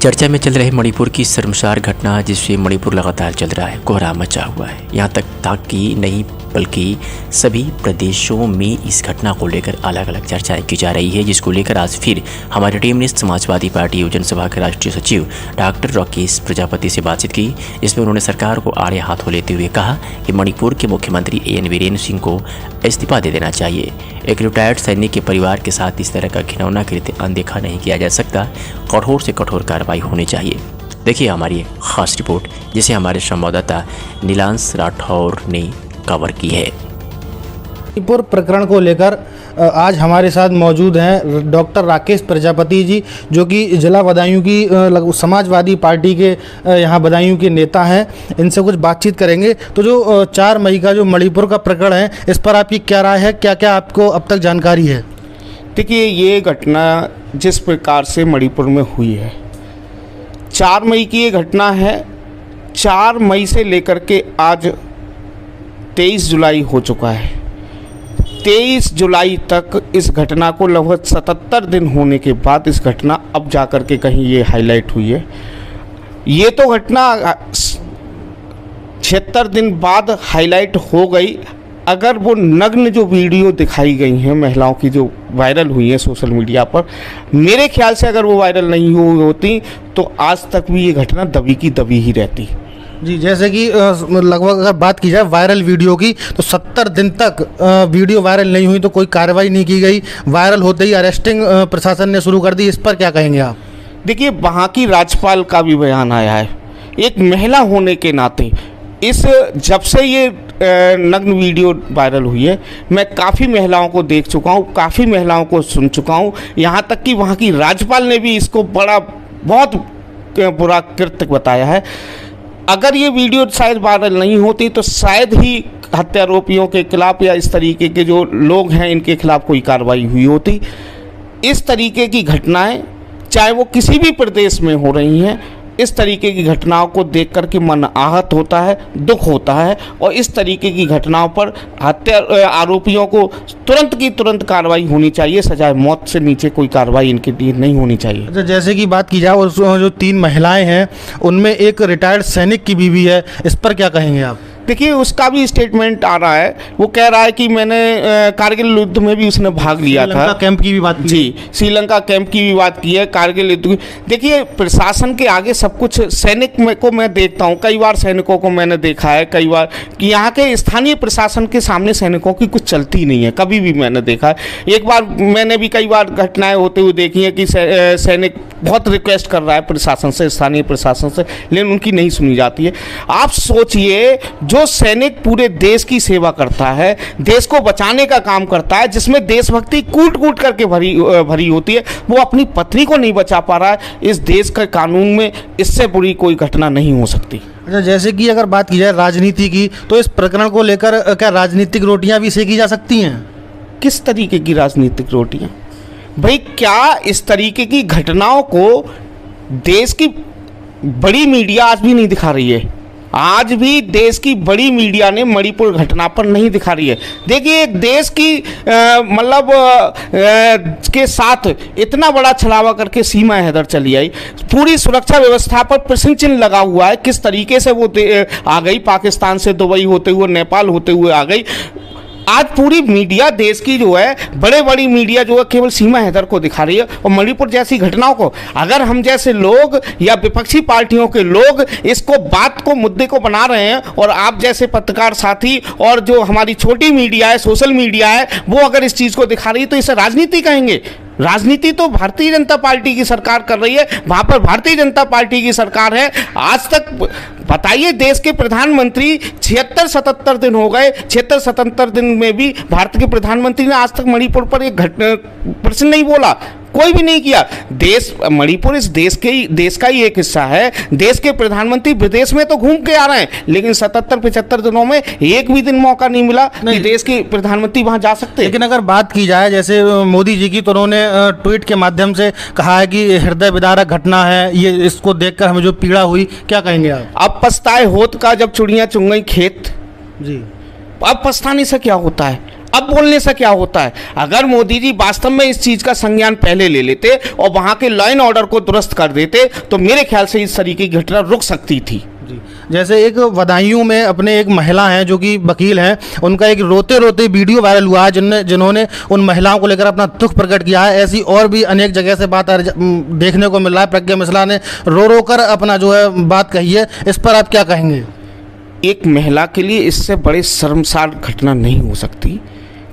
चर्चा में चल रहे मणिपुर की शर्मसार घटना, जिससे मणिपुर लगातार चल रहा है, कोहराम मचा हुआ है। यहाँ तक कि नहीं बल्कि सभी प्रदेशों में इस घटना को लेकर अलग अलग चर्चाएं की जा रही है, जिसको लेकर आज फिर हमारी टीम ने समाजवादी पार्टी युवजन सभा के राष्ट्रीय सचिव डॉक्टर राकेश प्रजापति से बातचीत की, जिसमें उन्होंने सरकार को आड़े हाथों लेते हुए कहा कि मणिपुर के मुख्यमंत्री एन वीरेंद्र सिंह को इस्तीफा दे देना चाहिए। एक रिटायर्ड सैनिक के परिवार के साथ इस तरह का घिनौना कृत्य अनदेखा नहीं किया जा सकता, कठोर से कठोर कार्रवाई होनी चाहिए। देखिए हमारी खास रिपोर्ट, जिसे हमारे संवाददाता नीलांश राठौर ने कवर की है। मणिपुर प्रकरण को लेकर आज हमारे साथ मौजूद हैं डॉक्टर राकेश प्रजापति जी, जो कि जिला बदायूं की समाजवादी पार्टी के यहाँ बदायूं के नेता हैं। इनसे कुछ बातचीत करेंगे। तो जो 4 मई का जो मणिपुर का प्रकरण है, इस पर आपकी क्या राय है, क्या क्या आपको अब तक जानकारी है? देखिए, ये घटना जिस प्रकार से मणिपुर में हुई है, 4 मई की ये घटना है। 4 मई से लेकर के आज 23 जुलाई हो चुका है। 23 जुलाई तक इस घटना को लगभग 77 दिन होने के बाद इस घटना अब जाकर के कहीं ये हाईलाइट हुई है। ये तो घटना 76 दिन बाद हाईलाइट हो गई। अगर वो नग्न जो वीडियो दिखाई गई हैं महिलाओं की, जो वायरल हुई है सोशल मीडिया पर, मेरे ख्याल से अगर वो वायरल नहीं हुई होती तो आज तक भी ये घटना दबी की दबी ही रहती जी। जैसे कि लगभग अगर बात की जाए वायरल वीडियो की, तो 70 दिन तक वीडियो वायरल नहीं हुई तो कोई कार्रवाई नहीं की गई। वायरल होते ही अरेस्टिंग प्रशासन ने शुरू कर दी। इस पर क्या कहेंगे आप? देखिए, वहाँ की राज्यपाल का भी बयान आया है। एक महिला होने के नाते जब से ये नग्न वीडियो वायरल हुई है, मैं काफ़ी महिलाओं को देख चुका हूँ, काफ़ी महिलाओं को सुन चुका हूँ। यहाँ तक कि वहाँ की राज्यपाल ने भी इसको बहुत बुरा कृत्य बताया है। अगर ये वीडियो शायद वायरल नहीं होती तो शायद ही हत्यारोपियों के खिलाफ या इस तरीके के जो लोग हैं इनके खिलाफ कोई कार्रवाई हुई होती। इस तरीके की घटनाएं चाहे वो किसी भी प्रदेश में हो रही हैं, इस तरीके की घटनाओं को देख कर के मन आहत होता है, दुख होता है, और इस तरीके की घटनाओं पर आरोपियों को तुरंत की तुरंत कार्रवाई होनी चाहिए। सजाए मौत से नीचे कोई कार्रवाई इनके लिए नहीं होनी चाहिए। अच्छा, जैसे कि बात की जाए जो 3 महिलाएं हैं, उनमें एक रिटायर्ड सैनिक की बीवी है, इस पर क्या कहेंगे आप? देखिए, उसका भी स्टेटमेंट आ रहा है। वो कह रहा है कि मैंने कारगिल युद्ध में भी उसने भाग लिया था। श्रीलंका कैंप की भी बात की। जी, श्रीलंका कैंप की भी बात की है, कारगिल युद्ध की। देखिए, प्रशासन के आगे सब कुछ। सैनिक को मैं देखता हूँ, कई बार सैनिकों को मैंने देखा है, कई बार कि यहाँ के स्थानीय प्रशासन के सामने सैनिकों की कुछ चलती नहीं है, कभी भी मैंने देखा है। एक बार मैंने भी कई बार घटनाएं होते हुए देखी है कि सैनिक बहुत रिक्वेस्ट कर रहा है प्रशासन से, स्थानीय प्रशासन से, लेकिन उनकी नहीं सुनी जाती है। आप सोचिए, जो सैनिक पूरे देश की सेवा करता है, देश को बचाने का काम करता है, जिसमें देशभक्ति कूट कूट करके भरी होती है, वो अपनी पत्नी को नहीं बचा पा रहा है। इस देश के कानून में इससे बुरी कोई घटना नहीं हो सकती। अच्छा, जैसे कि अगर बात की जाए राजनीति की, तो इस प्रकरण को लेकर क्या राजनीतिक रोटियां भी सेकी जा सकती हैं? किस तरीके की राजनीतिक रोटियां? भाई, क्या इस तरीके की घटनाओं को देश की बड़ी मीडिया आज भी नहीं दिखा रही है? आज भी देश की बड़ी मीडिया ने मणिपुर घटना पर नहीं दिखा रही है। देखिए, एक देश की के साथ इतना बड़ा छलावा करके सीमा हैदर चली आई, पूरी सुरक्षा व्यवस्था पर प्रश्न चिन्ह लगा हुआ है। किस तरीके से वो आ गई, पाकिस्तान से दुबई होते हुए, नेपाल होते हुए आ गई। आज पूरी मीडिया देश की जो है, बड़ी मीडिया जो है, केवल सीमा हैदर को दिखा रही है। और मणिपुर जैसी घटनाओं को अगर हम जैसे लोग या विपक्षी पार्टियों के लोग इसको बात को, मुद्दे को बना रहे हैं, और आप जैसे पत्रकार साथी और जो हमारी छोटी मीडिया है, सोशल मीडिया है, वो अगर इस चीज़ को दिखा रही है तो इसे राजनीति कहेंगे। राजनीति तो भारतीय जनता पार्टी की सरकार कर रही है, वहाँ पर भारतीय जनता पार्टी की सरकार है। आज तक बताइए, देश के प्रधानमंत्री 76-77 दिन हो गए, 76-77 दिन में भी भारत के प्रधानमंत्री ने आज तक मणिपुर पर एक प्रश्न नहीं बोला, कोई भी नहीं किया। मणिपुर इस देश का ही एक हिस्सा है। देश के प्रधानमंत्री विदेश में तो घूम के आ रहे हैं, लेकिन 77-75 दिनों में एक भी दिन मौका नहीं मिला कि देश के प्रधानमंत्री वहां जा सकते। लेकिन अगर बात की जाए जैसे मोदी जी की, तो उन्होंने ट्वीट के माध्यम से कहा है कि हृदय विदारक घटना है ये, इसको देखकर हमें जो पीड़ा हुई, क्या कहेंगे आप? अब पछताए होत का जब चुड़ियां चुंग गई खेत। जी, अब पछताने से क्या होता है? अब बोलने से क्या होता है? अगर मोदी जी वास्तव में इस चीज का संज्ञान पहले ले लेते और वहां के लॉ एंड ऑर्डर को दुरुस्त कर देते तो मेरे ख्याल से इस तरीके की घटना रुक सकती थी। जी, जैसे एक बदायूं में अपने एक महिला हैं जो कि वकील हैं, उनका एक रोते रोते वीडियो वायरल हुआ है जिन्होंने उन महिलाओं को लेकर अपना दुख प्रकट किया है। ऐसी और भी अनेक जगह से बात देखने को मिल रहा है। प्रज्ञा मिश्रा ने रो रो कर अपना जो है बात कही है, इस पर आप क्या कहेंगे? एक महिला के लिए इससे बड़े शर्मसार घटना नहीं हो सकती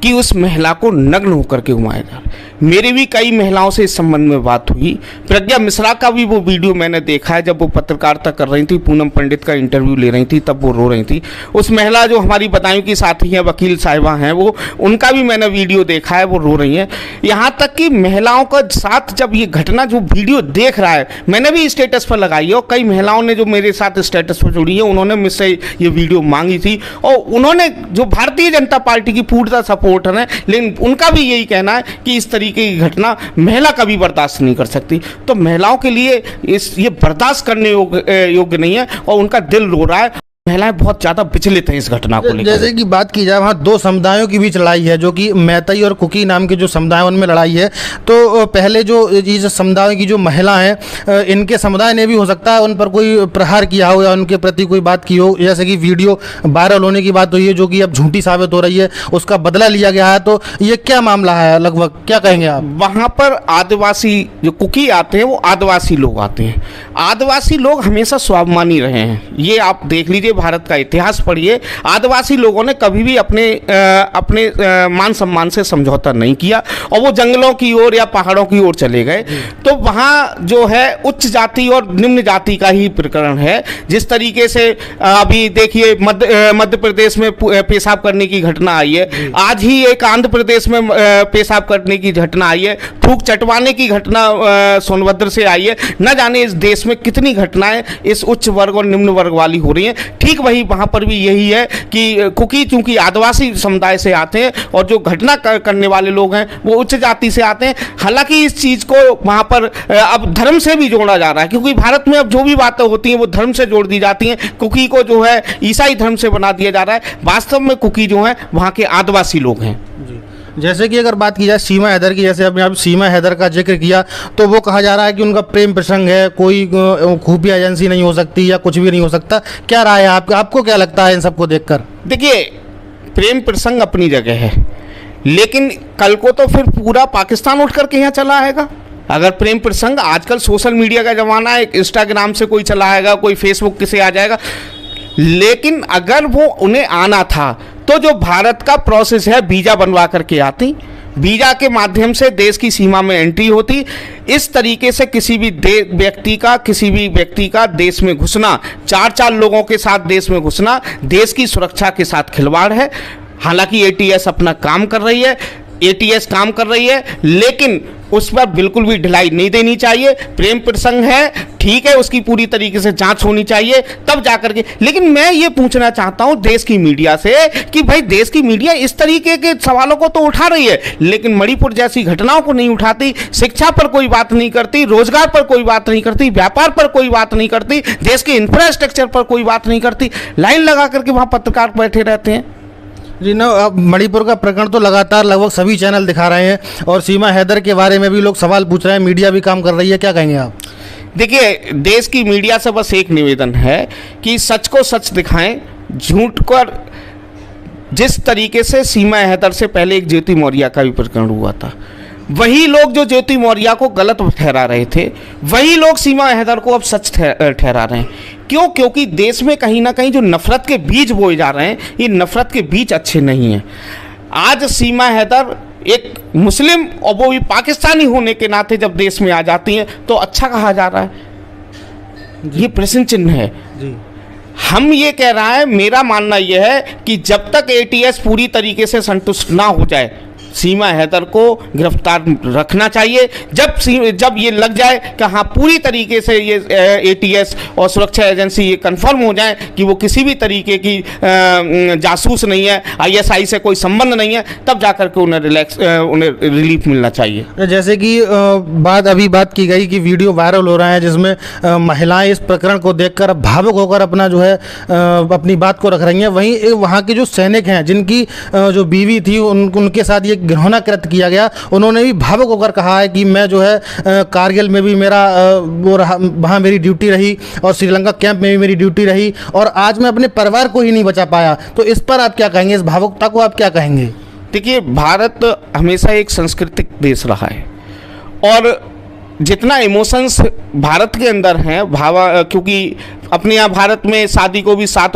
कि उस महिला को नग्न होकर के घुमाया जा रहा है। मेरी भी कई महिलाओं से इस संबंध में बात हुई। प्रज्ञा मिश्रा का भी वो वीडियो मैंने देखा है, जब वो पत्रकारिता कर रही थी, पूनम पंडित का इंटरव्यू ले रही थी, तब वो रो रही थी। उस महिला जो हमारी बदायूं की साथी हैं, वकील साहिबा हैं, वो उनका भी मैंने वीडियो देखा है, वो रो रही हैं। यहाँ तक कि महिलाओं का साथ जब ये घटना जो वीडियो देख रहा है, मैंने भी स्टेटस पर लगाई है और कई महिलाओं ने जो मेरे साथ स्टेटस पर जुड़ी है उन्होंने मुझसे ये वीडियो मांगी थी और उन्होंने जो भारतीय जनता पार्टी की पूर्णतः सपोर्ट है, लेकिन उनका भी यही कहना है कि इस तरीके की घटना महिला कभी बर्दाश्त नहीं कर सकती। तो महिलाओं के लिए ये बर्दाश्त करने योग्य नहीं है और उनका दिल रो रहा है। महिलाएं बहुत ज्यादा विचलित हैं इस घटना को लेकर। जैसे कि बात की जाए, वहाँ दो समुदायों की बीच लड़ाई है, जो कि मैतई और कुकी नाम के जो समुदाय उनमें लड़ाई है। तो पहले जो ये समुदाय की जो महिला हैं, इनके समुदाय ने भी हो सकता है उन पर कोई प्रहार किया हो या उनके प्रति कोई बात की हो, जैसे कि वीडियो वायरल होने की बात हुई है जो कि अब झूठी साबित हो रही है, उसका बदला लिया गया है। तो ये क्या मामला है लगभग, क्या कहेंगे आप? वहाँ पर आदिवासी जो कुकी आते हैं वो आदिवासी लोग आते हैं। आदिवासी लोग हमेशा स्वाभिमानी रहे हैं, ये आप देख लीजिए, भारत का इतिहास पढ़िए। आदिवासी लोगों ने कभी भी अपने मान सम्मान से समझौता नहीं किया और वो जंगलों की ओर या पहाड़ों की ओर चले गए। तो वहाँ जो है उच्च जाति और निम्न जाति का ही प्रकरण है। जिस तरीके से अभी देखिए मध्य प्रदेश में पेशाब करने की घटना आई है, आज ही एक आंध्र प्रदेश में पेशाब करने की घटना आई है, थूक चटवाने की घटना सोनभद्र से आई है। न जाने इस देश में कितनी घटनाएं इस उच्च वर्ग और निम्न वर्ग वाली हो रही हैं। ठीक वही वहाँ पर भी यही है कि कुकी चूंकि आदिवासी समुदाय से आते हैं और जो घटना करने वाले लोग हैं वो उच्च जाति से आते हैं। हालांकि इस चीज़ को वहाँ पर अब धर्म से भी जोड़ा जा रहा है, क्योंकि भारत में अब जो भी बातें होती हैं वो धर्म से जोड़ दी जाती हैं। कुकी को जो है ईसाई धर्म से बना दिया जा रहा है। वास्तव में कुकी जो है वहाँ के आदिवासी लोग हैं। जैसे कि अगर बात की जाए सीमा हैदर की, जैसे अभी आप सीमा हैदर का जिक्र किया, तो वो कहा जा रहा है कि उनका प्रेम प्रसंग है, कोई खुफिया एजेंसी नहीं हो सकती या कुछ भी नहीं हो सकता। क्या राय है आपको क्या लगता है इन सबको देखकर? देखिए, प्रेम प्रसंग अपनी जगह है, लेकिन कल को तो फिर पूरा पाकिस्तान उठ करके यहाँ चला आएगा। अगर प्रेम प्रसंग, आजकल सोशल मीडिया का जमाना है, इंस्टाग्राम से कोई चला आएगा, कोई फेसबुक से आ जाएगा। लेकिन अगर वो उन्हें आना था तो जो भारत का प्रोसेस है, वीजा बनवा करके आती, वीजा के माध्यम से देश की सीमा में एंट्री होती। इस तरीके से किसी भी व्यक्ति का देश में घुसना, चार लोगों के साथ देश में घुसना, देश की सुरक्षा के साथ खिलवाड़ है। हालांकि एटीएस अपना काम कर रही है, लेकिन उस पर बिल्कुल भी ढिलाई नहीं देनी चाहिए। प्रेम प्रसंग है, ठीक है, उसकी पूरी तरीके से जांच होनी चाहिए तब जाकर के। लेकिन मैं ये पूछना चाहता हूं देश की मीडिया से कि भाई, देश की मीडिया इस तरीके के सवालों को तो उठा रही है, लेकिन मणिपुर जैसी घटनाओं को नहीं उठाती, शिक्षा पर कोई बात नहीं करती, रोजगार पर कोई बात नहीं करती, व्यापार पर कोई बात नहीं करती, देश के इंफ्रास्ट्रक्चर पर कोई बात नहीं करती। लाइन लगा करके वहां पत्रकार बैठे रहते हैं। जी ना, अब मणिपुर का प्रकरण तो लगातार लगभग सभी चैनल दिखा रहे हैं और सीमा हैदर के बारे में भी लोग सवाल पूछ रहे हैं, मीडिया भी काम कर रही है। क्या कहेंगे आप? देखिए, देश की मीडिया से बस एक निवेदन है कि सच को सच दिखाएं, झूठ पर। जिस तरीके से सीमा हैदर से पहले एक ज्योति मौर्य का भी प्रकरण हुआ था, वही लोग जो ज्योति मौर्य को गलत ठहरा रहे थे, वही लोग सीमा हैदर को अब सच ठहरा रहे हैं। क्यों? क्योंकि देश में कहीं ना कहीं जो नफरत के बीज बोए जा रहे हैं, ये नफरत के बीज अच्छे नहीं हैं। आज सीमा हैदर एक मुस्लिम और वो भी पाकिस्तानी होने के नाते जब देश में आ जाती हैं तो अच्छा कहा जा रहा है, ये प्रश्न चिन्ह है। जी, हम ये कह रहा है, मेरा मानना यह है कि जब तक एटीएस पूरी तरीके से संतुष्ट ना हो जाए सीमा हैदर को गिरफ्तार रखना चाहिए। जब ये लग जाए कि हाँ पूरी तरीके से ये एटीएस और सुरक्षा एजेंसी ये कंफर्म हो जाए कि वो किसी भी तरीके की जासूस नहीं है, आईएसआई से कोई संबंध नहीं है, तब जाकर के उन्हें रिलीफ मिलना चाहिए। जैसे कि बात की गई कि वीडियो वायरल हो रहा है जिसमें महिलाएं इस प्रकरण को देखकर भावुक होकर अपना जो है अपनी बात को रख रही हैं, वहीं वहाँ के जो सैनिक हैं जिनकी जो बीवी थी उनके साथ ये घिनौना कृत्य किया गया, उन्होंने भी भावुक होकर कहा है कि मैं जो है कारगिल में भी मेरा वो रहा, वहाँ मेरी ड्यूटी रही और श्रीलंका कैंप में भी मेरी ड्यूटी रही और आज मैं अपने परिवार को ही नहीं बचा पाया। तो इस पर आप क्या कहेंगे, इस भावुकता को आप क्या कहेंगे? देखिए, भारत हमेशा एक सांस्कृतिक देश रहा है और जितना इमोशंस भारत के अंदर हैं क्योंकि अपने यहाँ भारत में शादी को भी 7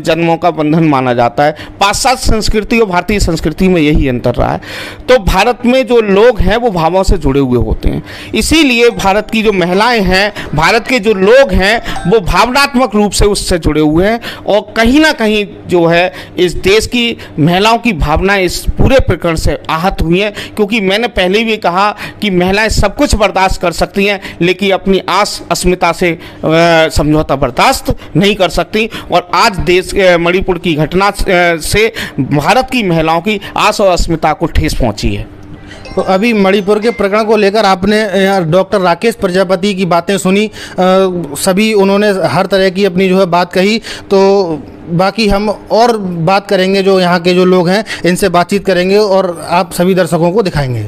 जन्मों का बंधन माना जाता है। पाश्चात्य संस्कृति और भारतीय संस्कृति में यही अंतर रहा है। तो भारत में जो लोग हैं वो भावों से जुड़े हुए होते हैं, इसीलिए भारत की जो महिलाएं हैं, भारत के जो लोग हैं वो भावनात्मक रूप से उससे जुड़े हुए हैं और कहीं ना कहीं जो है इस देश की महिलाओं की भावनाएं इस पूरे प्रकरण से आहत हुई हैं। क्योंकि मैंने पहले भी कहा कि महिलाएं सब कुछ बर्दाश्त कर सकती हैं लेकिन अपनी अस्मिता से समझौता बर्दाश्त नहीं कर सकती और आज देश मणिपुर की घटना से भारत की महिलाओं की आस और अस्मिता को ठेस पहुंची है। तो अभी मणिपुर के प्रकरण को लेकर आपने डॉक्टर राकेश प्रजापति की बातें सुनी, सभी उन्होंने हर तरह की अपनी जो है बात कही। तो बाकी हम और बात करेंगे, जो यहाँ के जो लोग हैं इनसे बातचीत करेंगे और आप सभी दर्शकों को दिखाएंगे।